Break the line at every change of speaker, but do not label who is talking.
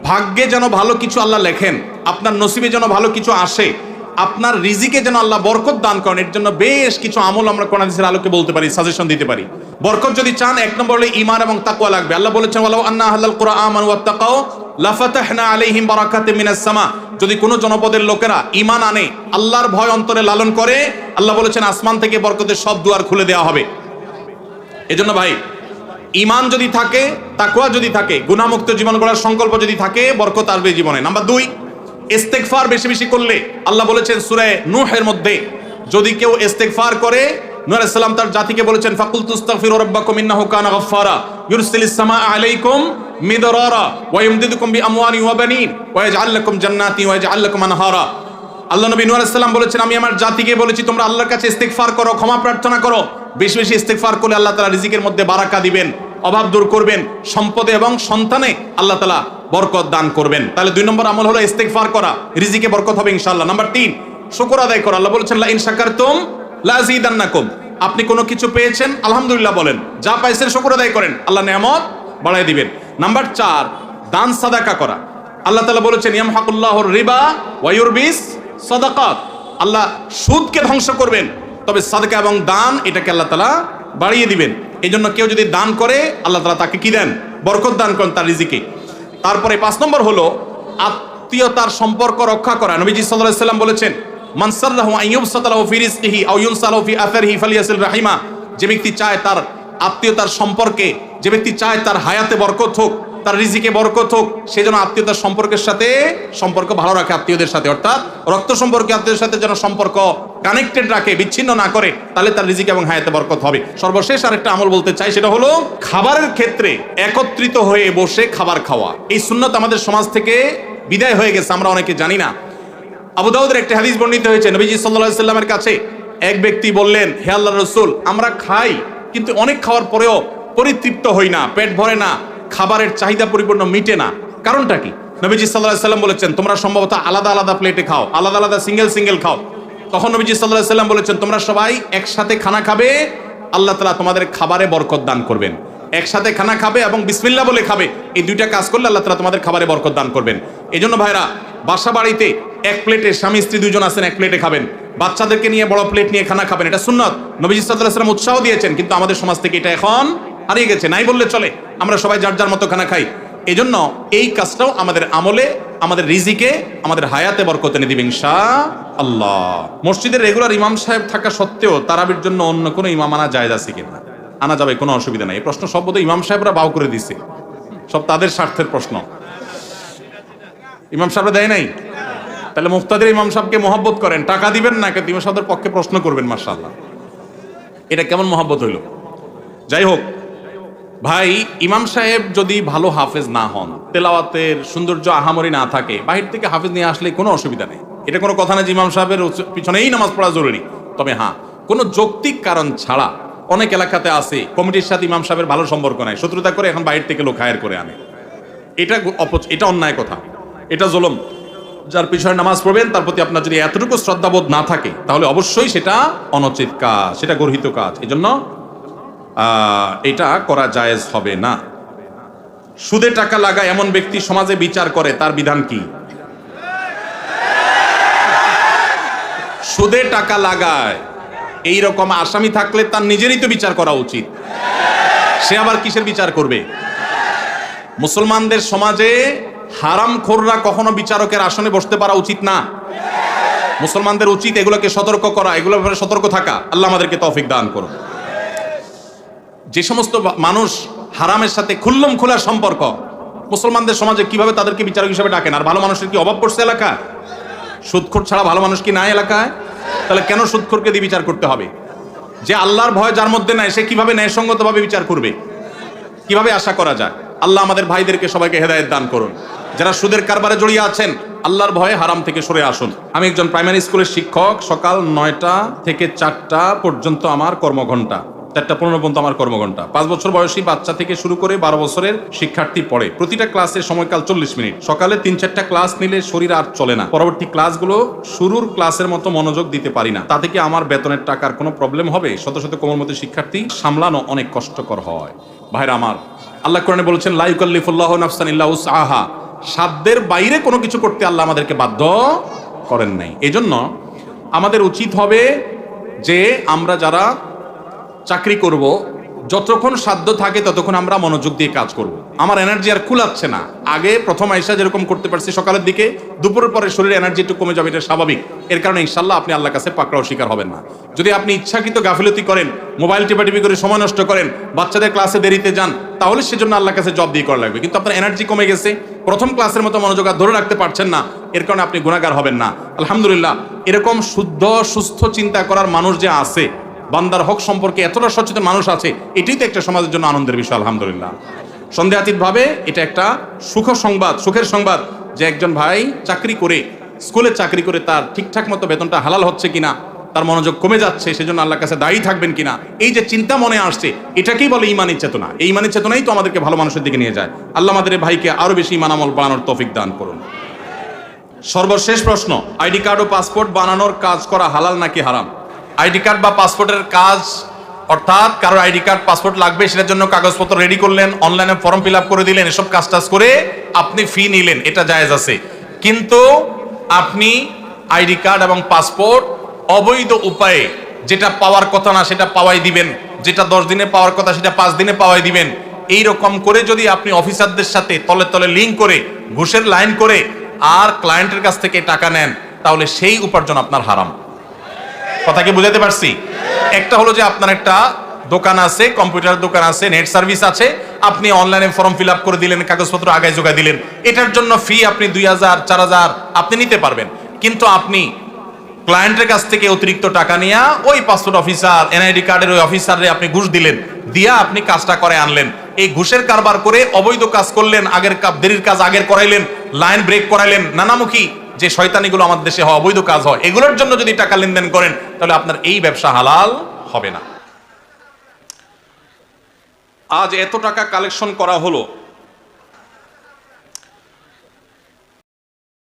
ভাগ্যে যেন ভালো কিছু আল্লাহ লেখেন, আপনার নসিবে যেন ভালো কিছু আসে, আপনার রিজিকে যেন আল্লাহ বরকত দান করেন, এর জন্য বেশ কিছু আমল আমরা কোরআন হাদিসের আলোকে বলতে পারি, সাজেশন দিতে পারি। বরকত যদি চান, এক নম্বর হলো ঈমান এবং তাকওয়া লাগবে। আল্লাহ বলেছেন ওয়ালাউ আন্না আহলাল কুরআন আমানু ওয়াত্তাকাও লাফাতাহনা আলাইহিম বারাকাতিম মিনাস সামা। যদি কোনো জনপদের লোকেরা ঈমান আনে, আল্লাহর ভয় অন্তরে লালন করে, আল্লাহ বলেছেন আসমান থেকে বরকতের সব দুয়ার খুলে দেওয়া হবে। এজন্য ভাই, ঈমান যদি থাকে, তাকওয়া যদি থাকে, গুনাহমুক্ত জীবন গড়ার সংকল্প যদি থাকে, বরকত আসবে জীবনে। নাম্বার 2, ইস্তেগফার বেশি বেশি করলে। আল্লাহ বলেছেন সূরা নূহের মধ্যে, যদি কেউ ইস্তেগফার করে, নূহ আলাইহিস সালাম তার জাতিকে বলেছেন ফাকুলতু আস্তাগফিরু রাব্বাকুম ইন্নাহু কানা গাফফারা ইউরসিলিস সামাআ আলাইকুম মিদরারা ওয়া ইউমদিদুকুম বিআমওয়ালিন ওয়া বানিন ওয়া ইয়াজআল লাকুম জান্নাতিন ওয়া ইয়াজআল লাকুম আনহারা। আল্লাহ নবী নূহ আলাইহিস সালাম বলেছেন, আমি আমার জাতিকে বলেছি তোমরা আল্লাহর কাছে ইস্তেগফার করো, ক্ষমা প্রার্থনা করো। বেশি বেশি ইস্তেগফার করলে আল্লাহ তাআলা রিজিকের মধ্যে বারাকা দিবেন, অভাব দূর করবেন, সম্পদে এবং সন্তানে আল্লাহ তাআলা বরকত দান করবেন। তাহলে 2 নম্বর আমল হলো ইস্তেগফার করা, রিজিকে বরকত হবে ইনশাআল্লাহ। নাম্বার 3, শুকর আদায় করা। আল্লাহ বলেছেন লা ইন শাকারতুম লা আযীদান্নাকুম। আপনি কোনো কিছু পেয়েছেন, আলহামদুলিল্লাহ বলেন, যা পাইছেন শুকর আদায় করেন, আল্লাহ নেয়ামত বাড়ায় দিবেন। নাম্বার 4, দান সাদাকা করা। আল্লাহ তাআলা বলেছেন ইয়ামহাকুল্লাহুর রিবা ওয়া ইউরবিস সাদাকাত। আল্লাহ সুদকে ধ্বংস করবেন, তবে সাদকা এবং দান এটাকে আল্লাহ তাআলা বাড়িয়ে দিবেন। এই জন্য কেউ যদি দান করে, আল্লাহ তাআলা তাকে কি দেন? বরকত দান করেন তার রিজিকে। তারপরে 5 নম্বর হলো আত্মীয়তার সম্পর্ক রক্ষা করা। নবীজি সাল্লাল্লাহু আলাইহি ওয়াসাল্লাম বলেছেন মান সাররাহু আন ইউবসাতা লাহু ফি রিজকিহি আও ইউনসালাহু ফি আসারিহি ফালিয়াসিল রাহিমা। যে ব্যক্তি চায় তার আত্মীয়তার সম্পর্কে, যে ব্যক্তি চায় তার হায়াতে বরকত হোক, তার রিজিকে বরকত হোক, সে যেন আত্মীয়তার সম্পর্কের সাথে সম্পর্ক ভালো রাখে, আত্মীয়দের সাথে, অর্থাৎ রক্ত সম্পর্কে আত্মীয়দের সাথে যেন সম্পর্ক কানেক্টেড রাখে, বিচ্ছিন্ন না করে, তাহলে তার রিজিকে এবং হায়াতে বরকত হবে। সর্বশেষ আরেকটা আমল বলতে চাই, সেটা হলো খাবারের ক্ষেত্রে একত্রিত হয়ে বসে খাবার খাওয়া। এই সুন্নাত আমাদের সমাজ থেকে বিদায় হয়ে গেছে, আমরা অনেকে জানি না। আবু দাউদের একটা হাদিস বর্ণিত হয়েছে, নবীজি সাল্লাল্লাহু আলাইহি ওয়াসাল্লামের কাছে এক ব্যক্তি বললেন, হে আল্লাহর রাসূল, আমরা খাই কিন্তু অনেক খাওয়ার পরেও পরিতৃপ্ত হই না, পেট ভরে না, খাবারের চাহিদা পরিপূর্ণ মিটে না, কারণটা কি? নবীজি সাল্লাল্লাহু আলাইহি ওয়াসাল্লাম বলেছেন তোমরা সম্ভবত আলাদা আলাদা প্লেটে খাও, আলাদা আলাদা সিঙ্গেল খাও। তখন নবীজি সাল্লাল্লাহু আলাইহি ওয়াসাল্লাম বলেছেন তোমরা সবাই একসাথে খানা খাবে, আল্লাহ তাআলা তোমাদের খাবারে বরকত দান করবেন। একসাথে খানা খাবে এবং বিসমিল্লাহ বলে খাবে, এই দুইটা কাজ করলে আল্লাহ তাআলা তোমাদের খাবারে বরকত দান করবেন। এজন্য ভাইরা, বাসা বাড়িতে এক প্লেটে স্বামী স্ত্রী দুজন আছেন, এক প্লেটে খাবেন, বাচ্চাদেরকে নিয়ে বড় প্লেট নিয়ে খানা খাবেন, এটা সুন্নাত। নবীজি সাল্লাল্লাহু আলাইহি ওয়াসাল্লাম উৎসাহ দিয়েছেন, কিন্তু আমাদের সমাজ থেকে এটা এখন হারিয়ে গেছে, নাই বললে চলে। আমরা সবাই যার যার মতো খানা খাই। এজন্য এই কাজটাও আমাদের আমলে, আমাদের রিজিকে, আমাদের হায়াতে বরকত এনে দিবে ইনশাআল্লাহ। মসজিদের রেগুলার ইমাম সাহেব থাকা সত্ত্বেও তারাবির জন্য অন্য কোনো ইমাম আনা জায়েজ আছে কিনা? আনা যাবে, কোনো অসুবিধা নাই। এই প্রশ্ন সব বোধহয় ইমাম সাহেবরা বাউ করে দিছে, সব তাদের স্বার্থের প্রশ্ন। ইমাম সাহেবরা দেয় নাই? তাহলে মুফতাদের ইমাম সাহেবকে মহব্বত করেন, টাকা দিবেন না, কিন্তু ইমাম সাহেবের পক্ষে প্রশ্ন করবেন। মাশাআল্লাহ, এটা কেমন মহব্বত হইল? যাই হোক ভাই, ইমাম সাহেব যদি ভালো হাফেজ না হন, তেলাওয়াতের সৌন্দর্য আহামরি না থাকে, বাহির থেকে হাফেজ নিয়ে আসলে কোনো অসুবিধা নেই। এটা কোনো কথা না যে ইমাম সাহেবের পিছনেই নামাজ পড়া জরুরি। তবে হ্যাঁ, কোনো যৌক্তিক কারণ ছাড়া অনেক এলাকাতে আছে কমিটির সাথে ইমাম সাহেবের ভালো সম্পর্ক নাই, শত্রুতা করে এখন বাইরে থেকে লোক হায়ার করে আনে। এটা অন্যায় কথা, এটা জুলুম। যার পিছনে নামাজ পড়বেন তার প্রতি আপনার যদি এতটুকু শ্রদ্ধাবোধ না থাকে, তাহলে অবশ্যই সেটা অনুচিত কাজ, সেটা গর্হিত কাজ। এজন্য এটা করা জায়েজ হবে না। সুদে টাকা লাগায় এমন ব্যক্তি সমাজে বিচার করে, তার বিধান কি? সুদে টাকা লাগায় এই রকম আসামি থাকলে তার নিজেরই তো বিচার করা উচিত। সে আবার কিসের বিচার করবে? মুসলমানদের সমাজে হারামখোররা কখনো বিচারকের আসনে বসতে পারা উচিত না। মুসলমানদের উচিত এগুলোকে সতর্ক করা, এগুলোর ব্যাপারে সতর্ক থাকা। আল্লাহ আমাদেরকে তৌফিক দান করুন। যে সমস্ত মানুষ হারামের সাথে খুল্লম খোলা সম্পর্ক, মুসলমানদের সমাজে কিভাবে তাদেরকে বিচারক হিসেবে ডাকেন? আর ভালো মানুষের কি অভাব পড়ছে এলাকায়? সুদখোর ছাড়া ভালো মানুষ কি নাই এলাকায়? তাহলে কেন সুদখোরকে দিয়ে বিচার করতে হবে? যে আল্লাহর ভয় যার মধ্যে নাই, সে কিভাবে ন্যায়সঙ্গতভাবে বিচার করবে? কিভাবে আশা করা যায়? আল্লাহ আমাদের ভাইদেরকে সবাইকে হেদায়েত দান করুন। যারা সুদের কারবারে জড়িয়ে আছেন, আল্লাহর ভয়ে হারাম থেকে সরে আসুন। আমি একজন প্রাইমারি স্কুলের শিক্ষক। সকাল 9টা থেকে 4টা পর্যন্ত আমার কর্মঘণ্টা, 4:15 পর্যন্ত আমার কর্মঘণ্টা। 5 বছর বয়সী বাচ্চা থেকে শুরু করে 12 বছরের শিক্ষার্থী পড়ে। প্রতিটা ক্লাসের সময়কাল 40 মিনিট। সকালে 3-4টা ক্লাস নিলে শরীর আর চলে না। পরবর্তী ক্লাসগুলো শুরুর ক্লাসের মতো মনোযোগ দিতে পারি না। তা থেকে আমার বেতনের টাকার কোনো প্রবলেম হবে? শত শত কোমলমতি শিক্ষার্থী সামলানো অনেক কষ্টকর হয়। ভাইরা আমার, আল্লাহ কোরআনে বলেছেন লা ইউকাল্লিফুল্লাহু নাফসান ইল্লা উসআহা। সাধ্যের বাইরে কোনো কিছু করতে আল্লাহ আমাদেরকে বাধ্য করেন নাই। এজন্য আমাদের উচিত হবে যে আমরা যারা চাকরি করব, যতক্ষণ সাধ্য থাকে ততক্ষণ আমরা মনোযোগ দিয়ে কাজ করব। আমার এনার্জি আর কুলাচ্ছে না। আগে প্রথম আইসা যেরকম করতে পারছি সকালের দিকে, দুপুরের পরে শরীরে এনার্জি একটু কমে যাবে, এটা স্বাভাবিক। এর কারণে ইনশাল্লাহ আপনি আল্লাহর কাছে পাকড়াও শিকার হবেন না। যদি আপনি ইচ্ছাকৃত গাফিলতি করেন, মোবাইল টিপাটিপি করে সময় নষ্ট করেন, বাচ্চাদের ক্লাসে দেরিতে যান, তাহলে সেজন্য আল্লাহর কাছে জব দিয়ে করা লাগবে। কিন্তু আপনার এনার্জি কমে গেছে, প্রথম ক্লাসের মতো মনোযোগ আর ধরে রাখতে পারছেন না, এর কারণে আপনি গুনাহগার হবেন না। আলহামদুলিল্লাহ, এরকম শুদ্ধ সুস্থ চিন্তা করার মানুষ যে আছে, বান্দার হক সম্পর্কে এতটা সচেতন মানুষ আছে, এটাই তো একটা সমাজের জন্য আনন্দের বিষয়। আলহামদুলিল্লাহ, সন্দেহাতীতভাবে এটা একটা সুখের সংবাদ যে একজন ভাই চাকরি করে, স্কুলে চাকরি করে তার ঠিকঠাক মতো বেতনটা হালাল হচ্ছে কিনা, তার মনোযোগ কমে যাচ্ছে, সেজন্য আল্লাহর কাছে দায়ী থাকবেন কিনা, এই যে চিন্তা মনে আসছে, এটাকেই বলে ইমানি চেতনা। এই ইমানি চেতনাই তো আমাদেরকে ভালো মানুষের দিকে নিয়ে যায়। আল্লাহ আমাদের এই ভাইকে আরো বেশি ইমান আমল বানানোর তৌফিক দান করুন। সর্বশেষ প্রশ্ন, আইডি কার্ড ও পাসপোর্ট বানানোর কাজ করা হালাল নাকি হারাম? আইডি কার্ড বা পাসপোর্টের কাজ, অর্থাৎ কারোর আইডি কার্ড পাসপোর্ট লাগবে, সেটার জন্য কাগজপত্র রেডি করলেন, অনলাইনে ফর্ম ফিল আপ করে দিলেন, এসব কাজ করে আপনি ফি নিলেন, এটা জায়েজ আছে। কিন্তু আপনি আইডি কার্ড এবং পাসপোর্ট অবৈধ উপায়ে যেটা পাওয়ার কথা না সেটা পাওয়াই দিবেন, যেটা 10 দিনে পাওয়ার কথা সেটা 5 দিনে পাওয়াই দিবেন, এই রকম করে যদি আপনি অফিসারদের সাথে তলে তলে লিঙ্ক করে ঘুষের লাইন করে আর ক্লায়েন্টের কাছ থেকে টাকা নেন, তাহলে সেই উপার্জন আপনার হারাম। কথা কি বুঝাতে পারছি? একটা হলো যে আপনার একটা দোকান আছে, কম্পিউটার দোকান আছে, নেট সার্ভিস আছে, আপনি অনলাইনে ফর্ম ফিল আপ করে দিলেন, কাগজপত্র আগায় যোগায় দিলেন, এটার জন্য ফি আপনি 2000 4000 আপনি নিতে পারবেন। কিন্তু আপনি ক্লায়েন্টের কাছ থেকে অতিরিক্ত টাকা নিয়ে ওই পাসপোর্ট অফিসার, এনআইডি কার্ডের ওই অফিসারে আপনি ঘুষ দিলেন, দিয়া আপনি কাজটা করে আনলেন, এই ঘুষের কারবার করে অবৈধ কাজ করলেন, দেরির কাজ আগের করাইলেন, লাইন ব্রেক করাইলেন, নানামুখী যে শয়তানিগুলো আমাদের দেশে হয়, অবৈধ কাজ হয়, এগুলোর জন্য যদি টাকা লেনদেন করেন, তাহলে আপনার এই ব্যবসা হালাল হবে না। আজ এত টাকা কালেকশন করা হলো,